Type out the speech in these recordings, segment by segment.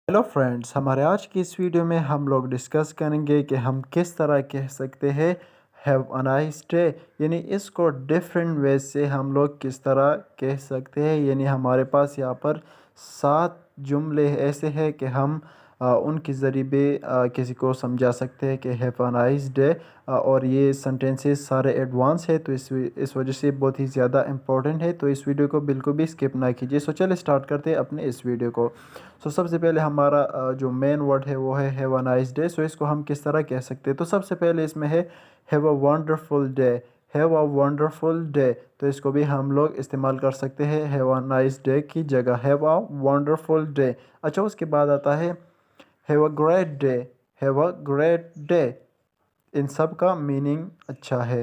Hello friends, हमारे आज की इस वीडियो में हम लोग डिस्कस करेंगे कि हम किस तरह कह सकते हैं हैव अ नाइस डे। यानी इसको डिफरेंट वेज से हम लोग किस तरह कह सकते हैं। यानी हमारे पास यहाँ पर 7 जुमले ऐसे हैं कि हम उनके ज़रिए भी किसी को समझा सकते हैं कि हैव अ नाइस डे। और ये सेंटेंसेस सारे एडवांस है, तो इस वजह से बहुत ही ज़्यादा इम्पोर्टेंट है। तो इस वीडियो को बिल्कुल भी स्किप ना कीजिए। सो चलिए स्टार्ट करते हैं अपने इस वीडियो को। सबसे पहले हमारा जो मेन वर्ड है वो है हैव अ नाइस डे। सो इसको हम किस तरह कह सकते हैं। तो सबसे पहले इसमें है have a wonderful day. Have a wonderful day, तो इसको भी हम लोग इस्तेमाल कर सकते हैं हैव अ नाइस डे की जगह। Have a wonderful day. अच्छा, उसके बाद आता है have a great day. Have a great day, इन सब का मीनिंग अच्छा है।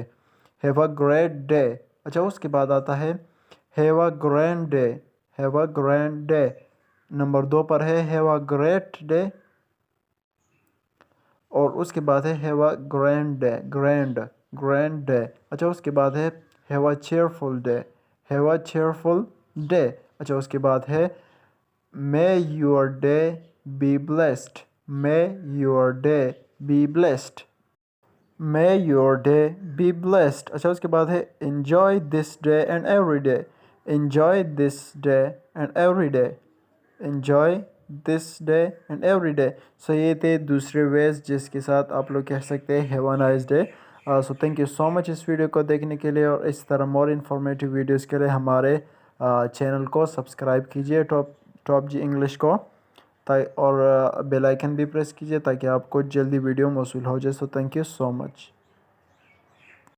Have a great day. अच्छा, उसके बाद आता है have a grand day. Have a grand day, number 2 पर है हैव अ ग्रेट डे। और उसके बाद है have a grand day. Grand grand day. अच्छा, उसके बाद है have a cheerful day. Have a cheerful day. अच्छा, उसके बाद है may your day be blessed. May your day be blessed. May your day be blessed. अच्छा, उसके बाद है enjoy this day and every day. enjoy this day and every day. enjoy this day and every day. So ये थे दूसरे veg जिसके साथ आप लोग कह सकते हैं have a nice day. So thank you so much इस वीडियो को देखने के लिए, और इस तरह मोर इन्फॉर्मेटिव वीडियोस के लिए हमारे चैनल को सब्सक्राइब कीजिए टॉप जी इंग्लिश को, और बेल आइकन भी प्रेस कीजिए ताकि आपको जल्दी वीडियो मौसूल हो जाए। So thank you so much.